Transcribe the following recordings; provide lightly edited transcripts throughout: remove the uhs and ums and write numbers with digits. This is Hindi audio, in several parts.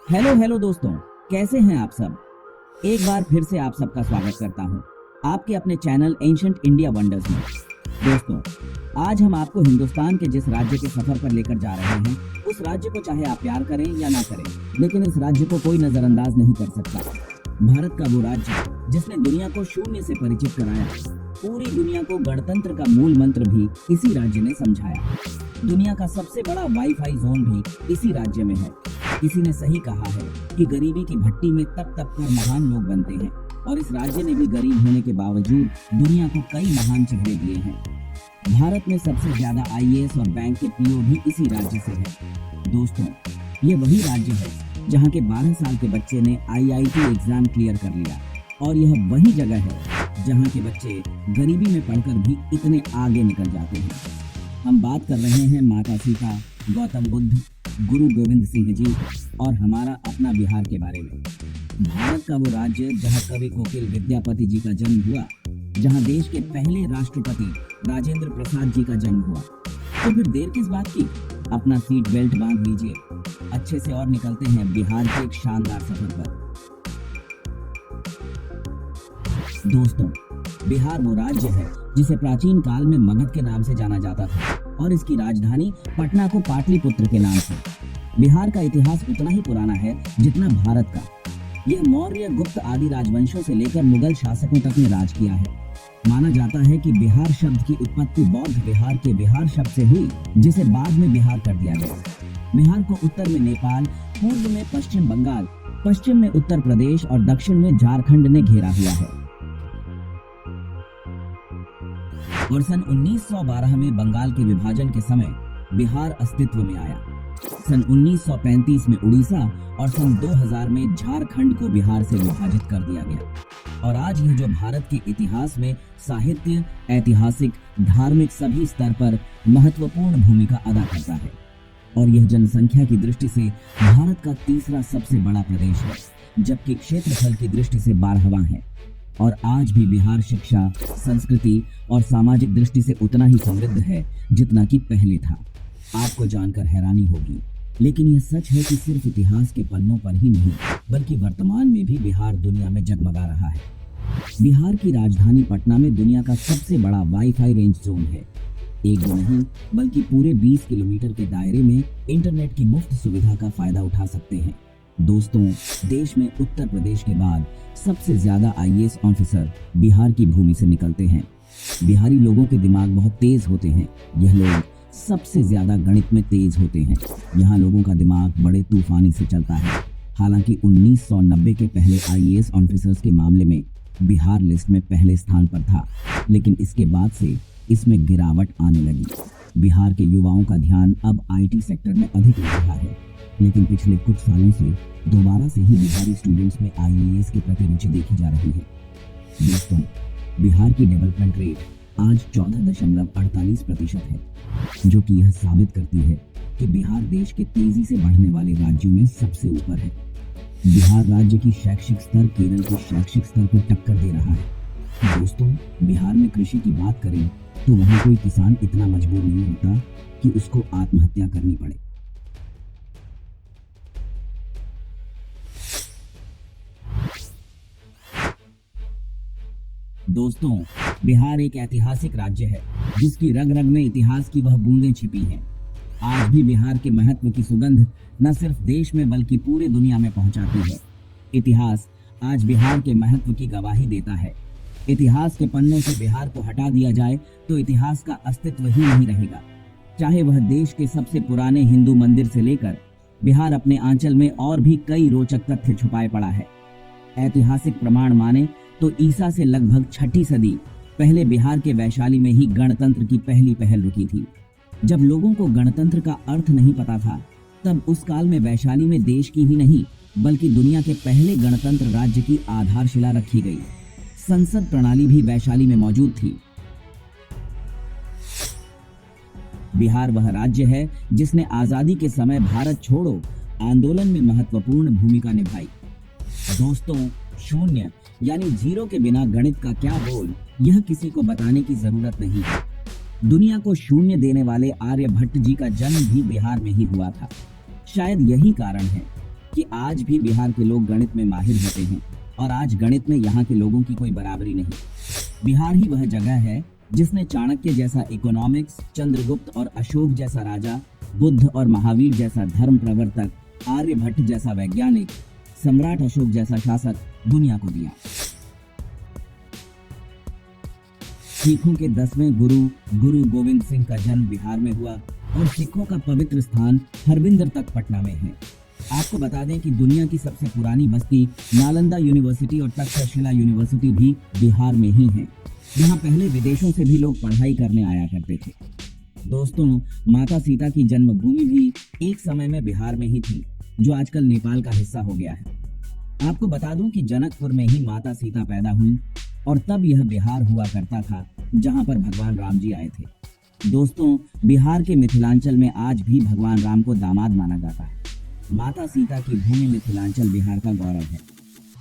हेलो हेलो दोस्तों, कैसे हैं आप सब। एक बार फिर से आप सबका स्वागत करता हूं आपके अपने चैनल एंशंट इंडिया वंडर्स में। दोस्तों, आज हम आपको हिंदुस्तान के जिस राज्य के सफर पर लेकर जा रहे हैं, उस राज्य को चाहे आप प्यार करें या ना करें, लेकिन इस राज्य को कोई नजरअंदाज नहीं कर सकता। भारत का वो राज्य जिसने दुनिया को शून्य से परिचित कराया, पूरी दुनिया को गणतंत्र का मूल मंत्र भी इसी राज्य ने समझाया। दुनिया का सबसे बड़ा वाईफाई जोन भी इसी राज्य में है। किसी ने सही कहा है कि गरीबी की भट्टी में तप तप कर महान लोग बनते हैं, और इस राज्य ने भी गरीब होने के बावजूद दुनिया को कई महान चेहरे दिए हैं। भारत में सबसे ज्यादा आईएएस और बैंक के पीओ भी इसी राज्य से है। दोस्तों, ये वही राज्य है जहाँ के 12 साल के बच्चे ने आईआईटी एग्जाम क्लियर कर लिया, और यह वही जगह है जहाँ के बच्चे गरीबी में पढ़कर भी इतने आगे निकल जाते हैं। हम बात कर रहे हैं माता सीता, गौतम बुद्ध, गुरु गोविंद सिंह जी और हमारा अपना बिहार के बारे में। भारत का वो राज्य जहाँ कवि कोकिल विद्यापति जी का जन्म हुआ, जहाँ देश के पहले राष्ट्रपति राजेंद्र प्रसाद जी का जन्म हुआ। तो फिर देर किस बात की, अपना सीट बेल्ट बांध लीजिए अच्छे से और निकलते हैं बिहार के एक शानदार सफर पर। दोस्तों, बिहार वो राज्य है जिसे प्राचीन काल में मगध के नाम से जाना जाता था, और इसकी राजधानी पटना को पाटलिपुत्र के नाम से। बिहार का इतिहास उतना ही पुराना है जितना भारत का। यह मौर्य, गुप्त आदि राजवंशों से लेकर मुगल शासकों तक ने राज किया है। माना जाता है कि बिहार शब्द की उत्पत्ति बौद्ध बिहार के बिहार शब्द से हुई, जिसे बाद में बिहार कर दिया गया। बिहार को उत्तर में नेपाल, पूर्व में पश्चिम बंगाल, पश्चिम में उत्तर प्रदेश और दक्षिण में झारखंड ने घेरा हुआ है। और सन 1912 में बंगाल के विभाजन के समय बिहार अस्तित्व में आया। सन 1935 में उड़ीसा और सन 2000 में झारखंड को बिहार से विभाजित कर दिया गया। और आज यह जो भारत के इतिहास में साहित्य, ऐतिहासिक, धार्मिक सभी स्तर पर महत्वपूर्ण भूमिका अदा करता है। और यह जनसंख्या की दृष्टि से भारत का तीसरा सबसे बड़ा प्रदेश है, जबकि क्षेत्रफल की दृष्टि से 12वां है। और आज भी बिहार शिक्षा, संस्कृति और सामाजिक दृष्टि से उतना ही समृद्ध है जितना कि पहले था। आपको जानकर हैरानी होगी, लेकिन यह सच है कि सिर्फ इतिहास के पन्नों पर ही नहीं, बल्कि वर्तमान में भी बिहार दुनिया में जगमगा रहा है। बिहार की राजधानी पटना में दुनिया का सबसे बड़ा वाईफाई रेंज जोन है। एक दो नहीं, बल्कि पूरे 20 किलोमीटर के दायरे में इंटरनेट की मुफ्त सुविधा का फायदा उठा सकते हैं। दोस्तों, देश में उत्तर प्रदेश के बाद सबसे ज्यादा आईएएस ऑफिसर बिहार की भूमि से निकलते हैं। बिहारी लोगों के दिमाग बहुत तेज होते हैं। यह लोग सबसे ज्यादा गणित में तेज होते हैं। यहाँ लोगों का दिमाग बड़े तूफानी से चलता है। हालांकि 1990 के पहले आईएएस ऑफिसर्स के मामले में बिहार लिस्ट में पहले स्थान पर था, लेकिन इसके बाद से इसमें गिरावट आने लगी। बिहार के युवाओं का ध्यान अब आईटी सेक्टर में अधिक लग रहा है, लेकिन पिछले कुछ सालों से दोबारा से ही बिहारी स्टूडेंट्स में आईएएस के प्रति रुचि देखी जा रही है। दोस्तों, बिहार की डेवलपमेंट रेट आज 14.48% है, जो कि यह साबित करती है कि बिहार देश के तेजी से बढ़ने वाले राज्यों में सबसे ऊपर है। बिहार राज्य की शैक्षिक स्तर केरल के शैक्षिक स्तर को टक्कर दे रहा है। दोस्तों, बिहार में कृषि की बात करें तो वहाँ कोई किसान इतना मजबूर नहीं होता कि उसको आत्महत्या करनी पड़े। दोस्तों, बिहार एक ऐतिहासिक राज्य है जिसकी रग रग में इतिहास की वह बूंदें छिपी हैं। आज भी बिहार के महत्व की सुगंध न सिर्फ देश में बल्कि पूरे दुनिया में पहुंचाती है। इतिहास आज बिहार के महत्व की गवाही देता है। इतिहास के पन्नों से बिहार को हटा दिया जाए तो इतिहास का अस्तित्व ही नहीं रहेगा। चाहे वह देश के सबसे पुराने हिंदू मंदिर से लेकर बिहार अपने आंचल में और भी कई रोचक तथ्य छुपाए पड़ा है। ऐतिहासिक प्रमाण माने तो ईसा से लगभग 6ठी सदी पहले बिहार के वैशाली में ही गणतंत्र की पहली पहल रुकी थी। जब लोगों को गणतंत्र का अर्थ नहीं पता था, तब उस काल में वैशाली में देश की ही नहीं बल्कि दुनिया के पहले गणतंत्र राज्य की आधारशिला रखी गई। संसद प्रणाली भी वैशाली में मौजूद थी। बिहार वह राज्य है जिसने आजादी के समय भारत छोड़ो आंदोलन में महत्वपूर्ण भूमिका निभाई। दोस्तों, शून्य यानी जीरो के बिना गणित का क्या बोल, यह किसी को बताने की जरूरत नहीं है। दुनिया को शून्य देने वाले आर्यभट्ट जी का जन्म भी बिहार में ही हुआ था। शायद यही कारण है कि आज भी बिहार के लोग गणित में माहिर होते हैं और आज गणित में यहाँ के लोगों की कोई बराबरी नहीं। बिहार ही वह जगह है जिसने चाणक्य जैसा इकोनॉमिक्स, चंद्रगुप्त और अशोक जैसा राजा, बुद्ध और महावीर जैसा धर्म प्रवर्तक, आर्यभट्ट जैसा वैज्ञानिक, सम्राट अशोक जैसा शासक दुनिया को दिया। सिखों के 10वें गुरु गोविंद सिंह का जन्म बिहार में हुआ और सिखों का पवित्र स्थान हरविंदर तक पटना में है। आपको बता दें कि दुनिया की सबसे पुरानी बस्ती नालंदा यूनिवर्सिटी और तक्षशिला यूनिवर्सिटी भी बिहार में ही है। यहाँ पहले विदेशों से भी लोग पढ़ाई करने आया करते थे। दोस्तों, माता सीता की जन्मभूमि भी एक समय में बिहार में ही थी, जो आजकल नेपाल का हिस्सा हो गया है। आपको बता दूं कि जनकपुर में ही माता सीता पैदा हुई और तब यह बिहार हुआ करता था जहां पर भगवान राम जी आए थे। दोस्तों, बिहार के मिथिलांचल में आज भी भगवान राम को दामाद माना जाता है। माता सीता की भूमि मिथिलांचल बिहार का गौरव है।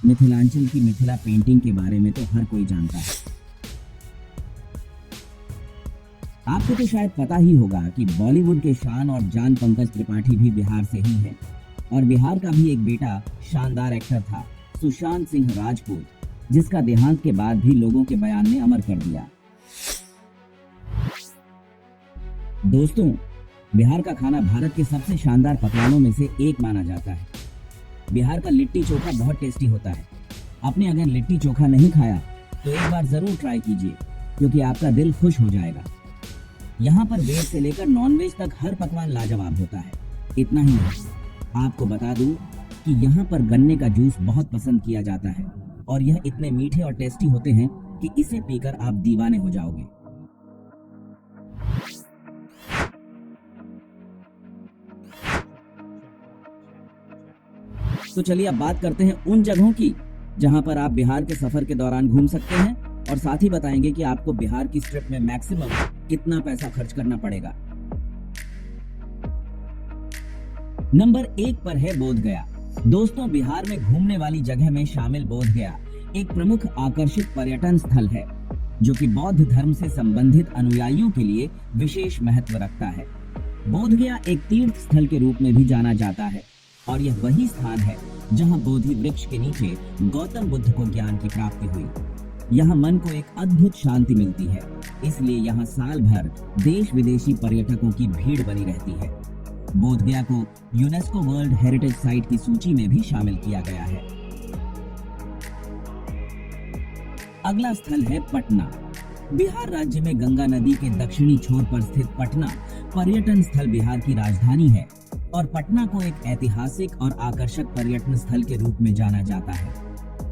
मिथिलांचल की मिथिला पेंटिंग के बारे में तो हर कोई जानता है। आपको तो शायद पता ही होगा कि बॉलीवुड के शान और जान पंकज त्रिपाठी भी बिहार से ही है और बिहार का भी एक बेटा शानदार एक्टर था, सुशांत सिंह राजपूत, जिसका देहांत के बाद भी लोगों के बयान ने अमर कर दिया। दोस्तों, बिहार का खाना भारत के सबसे शानदार पकवानों में से एक माना जाता है। बिहार का लिट्टी चोखा बहुत टेस्टी होता है। आपने अगर लिट्टी चोखा नहीं खाया तो एक बार जरूर ट्राई कीजिए, क्योंकि आपका दिल खुश हो जाएगा। यहाँ पर वेज से लेकर नॉन-वेज तक हर पकवान लाजवाब होता है। इतना ही नहीं, आपको बता दूं कि यहाँ पर गन्ने का जूस बहुत पसंद किया जाता है और यह इतने मीठे और टेस्टी होते हैं कि इसे पीकर आप दीवाने हो जाओगे। तो चलिए अब बात करते हैं उन जगहों की जहां पर आप बिहार के सफर के दौरान घूम सकते हैं और साथ ही बताएंगे कि आपको बिहार की ट्रिप में मैक्सिमम कितना पैसा खर्च करना पड़ेगा। नंबर 1 पर है बोधगया। दोस्तों, बिहार में घूमने वाली जगह में शामिल बोधगया एक प्रमुख आकर्षित पर्यटन स्थल है, जो कि बौद्ध धर्म से संबंधित अनुयायियों के लिए विशेष महत्व रखता है। बोधगया एक तीर्थ स्थल के रूप में भी जाना जाता है और यह वही स्थान है जहां बोधि वृक्ष के नीचे गौतम बुद्ध को ज्ञान की प्राप्ति हुई। यहाँ मन को एक अद्भुत शांति मिलती है, इसलिए यहाँ साल भर देश विदेशी पर्यटकों की भीड़ बनी रहती है। बोधगया को यूनेस्को वर्ल्ड हेरिटेज साइट की सूची में भी शामिल किया गया है। अगला स्थल है पटना। बिहार राज्य में गंगा नदी के दक्षिणी छोर पर स्थित पटना पर्यटन स्थल बिहार की राजधानी है और पटना को एक ऐतिहासिक और आकर्षक पर्यटन स्थल के रूप में जाना जाता है।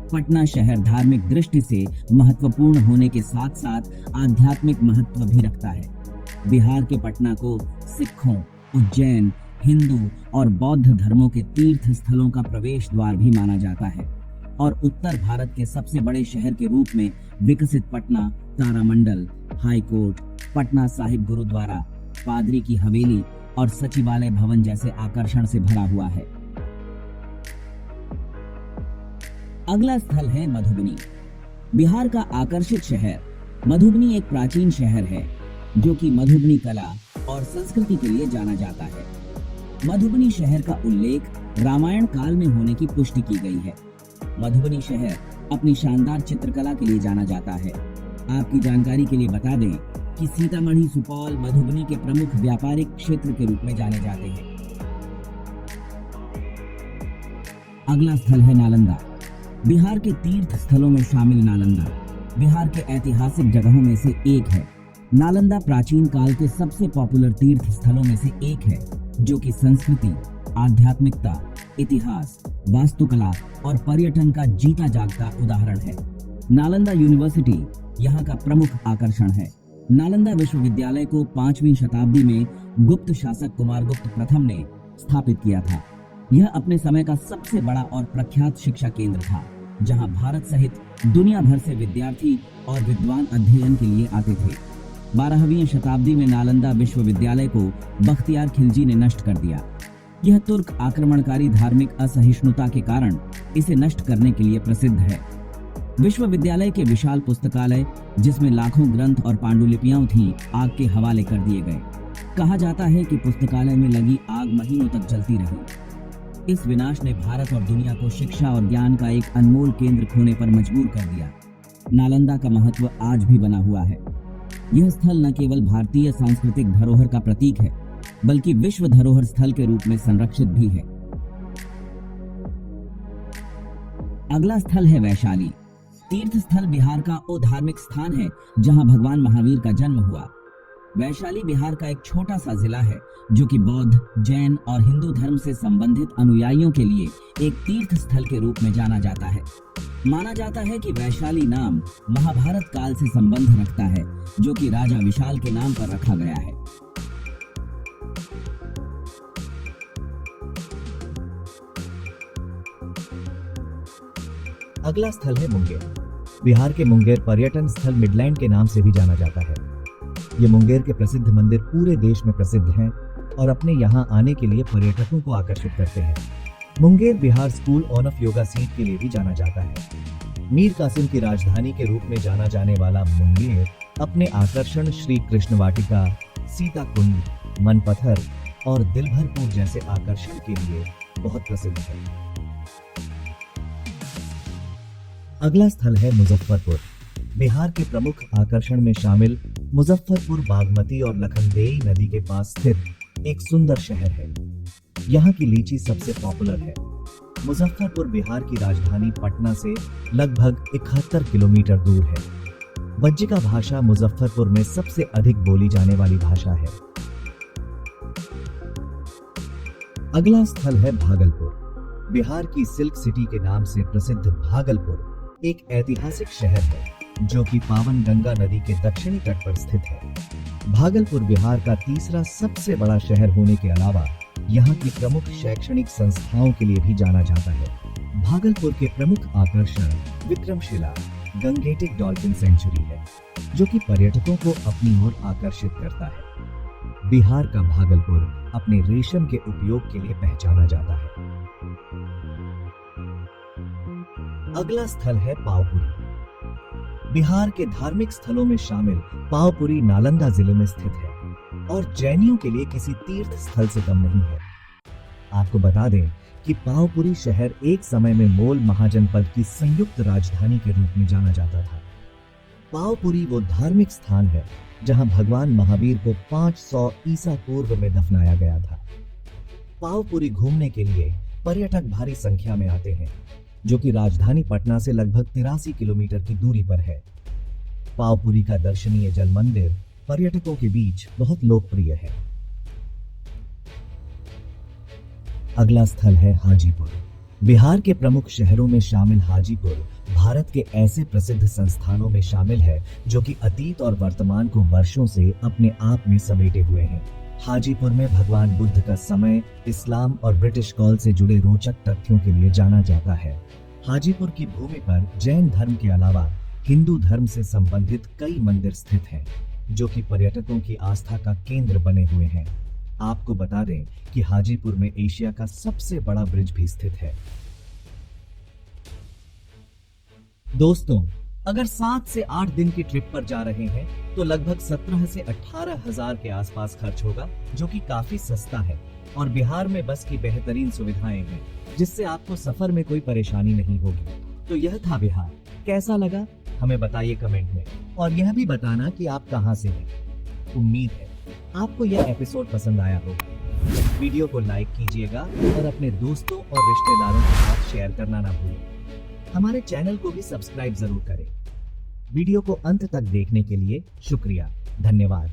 पटना शहर धार्मिक दृष्टि से महत्वपूर्ण होने के साथ साथ आध्यात्मिक महत्व भी रखता है। बिहार के पटना को सिखों, उज्जैन, हिंदू और बौद्ध धर्मों के तीर्थ स्थलों का प्रवेश द्वार भी माना जाता है और उत्तर भारत के सबसे बड़े शहर के रूप में विकसित पटना तारामंडल, हाई कोर्ट, पटना साहिब गुरुद्वारा, पादरी की हवेली और सचिवालय भवन जैसे आकर्षण से भरा हुआ है। अगला स्थल है मधुबनी। बिहार का आकर्षित शहर मधुबनी एक प्राचीन शहर है जो कि मधुबनी कला और संस्कृति के लिए जाना जाता है। मधुबनी शहर का उल्लेख रामायण काल में होने की पुष्टि की गई है। मधुबनी शहर अपनी शानदार चित्रकला के लिए जाना जाता है। आपकी जानकारी के लिए बता दें कि सीतामढ़ी, सुपौल मधुबनी के प्रमुख व्यापारिक क्षेत्र के रूप में जाने जाते हैं। अगला स्थल है नालंदा। बिहार के तीर्थ स्थलों में शामिल नालंदा बिहार के ऐतिहासिक जगहों में से एक है। नालंदा प्राचीन काल के सबसे पॉपुलर तीर्थ स्थलों में से एक है, जो कि संस्कृति, आध्यात्मिकता, इतिहास, वास्तुकला और पर्यटन का जीता जागता उदाहरण है। नालंदा यूनिवर्सिटी यहाँ का प्रमुख आकर्षण है। नालंदा विश्वविद्यालय को 5वीं शताब्दी में गुप्त शासक कुमारगुप्त प्रथम ने स्थापित किया था। यह अपने समय का सबसे बड़ा और प्रख्यात शिक्षा केंद्र था, जहां भारत सहित दुनिया भर से विद्यार्थी और विद्वान अध्ययन के लिए आते थे। 12वीं शताब्दी में नालंदा विश्वविद्यालय को बख्तियार खिलजी ने नष्ट कर दिया। यह तुर्क आक्रमणकारी धार्मिक असहिष्णुता के कारण इसे नष्ट करने के लिए प्रसिद्ध है। विश्वविद्यालय के विशाल पुस्तकालय, जिसमें लाखों ग्रंथ और पांडुलिपियां थीं, आग के हवाले कर दिए गए। कहा जाता है कि पुस्तकालय में लगी आग महीनों तक जलती रही। इस विनाश ने भारत और दुनिया को शिक्षा और ज्ञान का एक अनमोल केंद्र खोने पर मजबूर कर दिया। नालंदा का महत्व आज भी बना हुआ है। यह स्थल न केवल भारतीय सांस्कृतिक धरोहर का प्रतीक है, बल्कि विश्व धरोहर स्थल के रूप में संरक्षित भी है। अगला स्थल है वैशाली। तीर्थ स्थल बिहार का वो धार्मिक स्थान है जहां भगवान महावीर का जन्म हुआ। वैशाली बिहार का एक छोटा सा जिला है जो कि बौद्ध, जैन और हिंदू धर्म से संबंधित अनुयायियों के लिए एक तीर्थ स्थल के रूप में जाना जाता है। माना जाता है कि वैशाली नाम महाभारत काल से संबंध रखता है, जो कि राजा विशाल के नाम पर रखा गया है। अगला स्थल है मुंगेर। बिहार के मुंगेर पर्यटन स्थल मिडलैंड के नाम से भी जाना जाता है। ये मुंगेर के प्रसिद्ध मंदिर पूरे देश में प्रसिद्ध हैं और अपने यहाँ आने के लिए पर्यटकों को आकर्षित करते हैं। Munger Bihar school of yoga seat के लिए भी जाना जाता है। मीर कासिम की राजधानी के रूप में जाना जाने वाला मुंगेर अपने आकर्षण श्री कृष्ण वाटिका, सीता कुंड, मनपत्थर और दिलभरपुर जैसे आकर्षण के लिए बहुत प्रसिद्ध है। अगला स्थल है मुजफ्फरपुर। बिहार के प्रमुख आकर्षण में शामिल मुजफ्फरपुर बागमती और लखनदेई नदी के पास स्थित एक सुंदर शहर है। यहाँ की लीची सबसे पॉपुलर है। मुजफ्फरपुर बिहार की राजधानी पटना से लगभग 71 किलोमीटर दूर है। बज्जिका भाषा मुजफ्फरपुर में सबसे अधिक बोली जाने वाली भाषा है। अगला स्थल है भागलपुर। बिहार की सिल्क सिटी के नाम से प्रसिद्ध भागलपुर एक ऐतिहासिक शहर है जो कि पावन गंगा नदी के दक्षिणी तट पर स्थित है। भागलपुर बिहार का तीसरा सबसे बड़ा शहर होने के अलावा यहाँ की प्रमुख शैक्षणिक संस्थाओं के लिए भी जाना जाता है। भागलपुर के प्रमुख आकर्षण विक्रमशिला गंगेटिक डॉल्फिन सेंचुरी है, जो कि पर्यटकों को अपनी ओर आकर्षित करता है। बिहार का भागलपुर अपने रेशम के उपयोग के लिए पहचाना जाता है। अगला स्थल है पावपुरी। बिहार के धार्मिक स्थलों में शामिल पावपुरी नालंदा जिले में स्थित है और जैनियों के लिए किसी तीर्थ स्थल से कम नहीं है। आपको बता दें कि पावपुरी शहर एक समय में मोल महाजनपद की संयुक्त राजधानी के रूप में जाना जाता था। पावपुरी वो धार्मिक स्थान है जहां भगवान महावीर को 500 ईसा पूर्व में दफनाया गया था। पावपुरी घूमने के लिए पर्यटक भारी संख्या में आते हैं, जो कि राजधानी पटना से लगभग 83 किलोमीटर की दूरी पर है। पावपुरी का दर्शनीय जल मंदिर पर्यटकों के बीच बहुत लोकप्रिय है। अगला स्थल है हाजीपुर। बिहार के प्रमुख शहरों में शामिल हाजीपुर भारत के ऐसे प्रसिद्ध संस्थानों में शामिल है जो कि अतीत और वर्तमान को वर्षों से अपने आप में समेटे हुए हैं। हाजीपुर में भगवान बुद्ध का समय, इस्लाम और ब्रिटिश काल से जुड़े रोचक तथ्यों के लिए जाना जाता है। हाजीपुर की भूमि पर जैन धर्म के अलावा हिंदू धर्म से संबंधित कई मंदिर स्थित हैं, जो कि पर्यटकों की आस्था का केंद्र बने हुए हैं। आपको बता दें कि हाजीपुर में एशिया का सबसे बड़ा ब्रिज भी स्थित है। दोस्तों, अगर 7 से 8 दिन की ट्रिप पर जा रहे हैं तो लगभग 17 से 18 हजार के आसपास खर्च होगा, जो कि काफी सस्ता है और बिहार में बस की बेहतरीन सुविधाएं हैं, जिससे आपको सफर में कोई परेशानी नहीं होगी। तो यह था बिहार। कैसा लगा हमें बताइए कमेंट में, और यह भी बताना कि आप कहां से हैं। उम्मीद है आपको यह एपिसोड पसंद आया होगा। वीडियो को लाइक कीजिएगा और अपने दोस्तों और रिश्तेदारों के साथ शेयर करना ना भूलें। हमारे चैनल को भी सब्सक्राइब जरूर करें। वीडियो को अंत तक देखने के लिए शुक्रिया। धन्यवाद।